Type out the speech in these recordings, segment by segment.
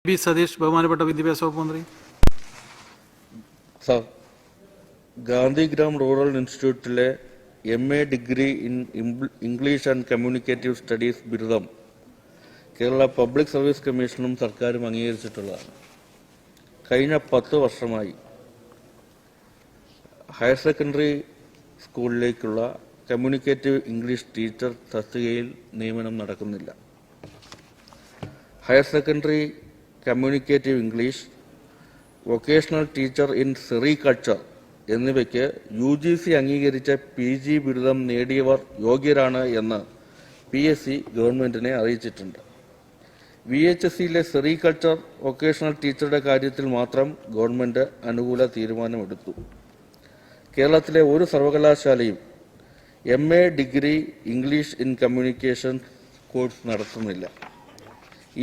B Satheesh, ബഹുമാനപ്പെട്ട വിദ്യാഭ്യാസ വകുപ്പ് മന്ത്രി. സർ, ഗാന്ധിഗ്രാം റൂറൽ ഇൻസ്റ്റിറ്റ്യൂട്ടിലെ MA degree in English and communicative studies ബിരുദം കേരള പബ്ലിക് സർവീസ് കമ്മീഷനും സർക്കാരും അംഗീകരിച്ചിട്ടുള്ളതാണ്. കഴിഞ്ഞ 10 വർഷമായി ഹയർ സെക്കൻഡറി സ്കൂളിലേക്കുള്ള കമ്മ്യൂണിക്കേറ്റീവ് ഇംഗ്ലീഷ് ടീച്ചർ തസ്തികയിൽ നിയമനം നടക്കുന്നില്ല. Higher secondary communicative English, vocational teacher in sericulture എന്നിവയ്ക്ക് UGC അംഗീകരിച്ച PG ബിരുദം നേടിയവർ യോഗ്യരാണ് എന്ന് PSC ഗവൺമെന്റിനെ അറിയിച്ചിട്ടുണ്ട്. VHSCയിലെ സെറികൾച്ചർ വൊക്കേഷണൽ ടീച്ചറുടെ കാര്യത്തിൽ മാത്രം ഗവൺമെന്റ് അനുകൂല തീരുമാനമെടുത്തു. കേരളത്തിലെ ഒരു സർവകലാശാലയും MA degree English in communication course നടത്തുന്നില്ല.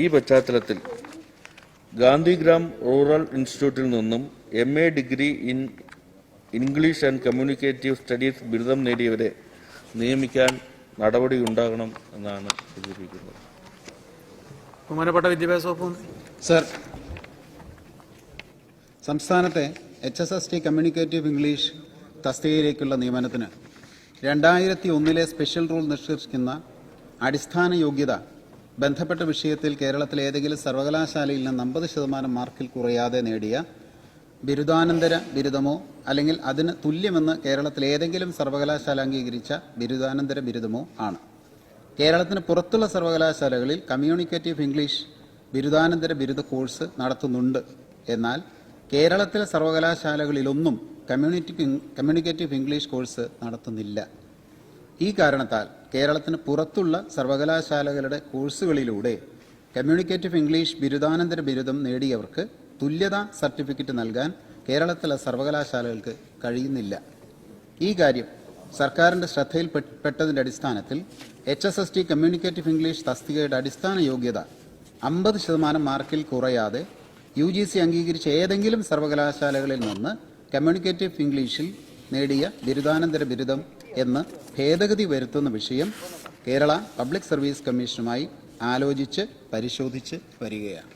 ഈ പശ്ചാത്തലത്തിൽ ഗാന്ധിഗ്രാം റൂറൽ ഇൻസ്റ്റിറ്റ്യൂട്ടിൽ നിന്നും MA degree in English and communicative studies ബിരുദം നേടിയവരെ നിയമിക്കാൻ നടപടിയുണ്ടാകണം എന്നാണ് സൂചിപ്പിക്കുന്നത്. ബഹുമാനപ്പെട്ട വിദ്യാഭ്യാസ വകുപ്പ് മന്ത്രി. സർ, സംസ്ഥാനത്തെ HSST കമ്മ്യൂണിക്കേറ്റീവ് ഇംഗ്ലീഷ് തസ്തികയിലേക്കുള്ള നിയമനത്തിന് 2001 സ്പെഷ്യൽ റൂൾ നിഷ്കർഷിക്കുന്ന അടിസ്ഥാന യോഗ്യത ബന്ധപ്പെട്ട വിഷയത്തിൽ കേരളത്തിലെ ഏതെങ്കിലും സർവകലാശാലയിൽ നിന്ന് 50% മാർക്കിൽ കുറയാതെ നേടിയ ബിരുദാനന്തര ബിരുദമോ അല്ലെങ്കിൽ അതിന് തുല്യമെന്ന് കേരളത്തിലെ ഏതെങ്കിലും സർവകലാശാല അംഗീകരിച്ച ബിരുദാനന്തര ബിരുദമോ ആണ്. കേരളത്തിന് പുറത്തുള്ള സർവകലാശാലകളിൽ കമ്മ്യൂണിക്കേറ്റീവ് ഇംഗ്ലീഷ് ബിരുദാനന്തര ബിരുദ കോഴ്സ് നടത്തുന്നുണ്ട്. എന്നാൽ കേരളത്തിലെ സർവകലാശാലകളിലൊന്നും കമ്മ്യൂണിക്കേറ്റീവ് ഇംഗ്ലീഷ് കോഴ്സ് നടത്തുന്നില്ല. ഈ കാരണത്താൽ കേരളത്തിന് പുറത്തുള്ള സർവകലാശാലകളുടെ കോഴ്സുകളിലൂടെ കമ്മ്യൂണിക്കേറ്റീവ് ഇംഗ്ലീഷ് ബിരുദാനന്തര ബിരുദം നേടിയവർക്ക് തുല്യതാ സർട്ടിഫിക്കറ്റ് നൽകാൻ കേരളത്തിലെ സർവകലാശാലകൾക്ക് കഴിയുന്നില്ല. ഈ കാര്യം സർക്കാരിൻ്റെ ശ്രദ്ധയിൽപ്പെട്ടതിൻ്റെ അടിസ്ഥാനത്തിൽ HSST കമ്മ്യൂണിക്കേറ്റീവ് ഇംഗ്ലീഷ് തസ്തികയുടെ അടിസ്ഥാന യോഗ്യത 50% മാർക്കിൽ കുറയാതെ UGC അംഗീകരിച്ച ഏതെങ്കിലും സർവകലാശാലകളിൽ നിന്ന് കമ്മ്യൂണിക്കേറ്റീവ് ഇംഗ്ലീഷിൽ നേടിയ ബിരുദാനന്തര ബിരുദം എന്ന് ഭേദഗതി വരുത്തുന്ന വിഷയം കേരള പബ്ലിക് സർവീസ് കമ്മീഷനുമായി ആലോചിച്ച് പരിശോധിച്ച് വരികയാണ്.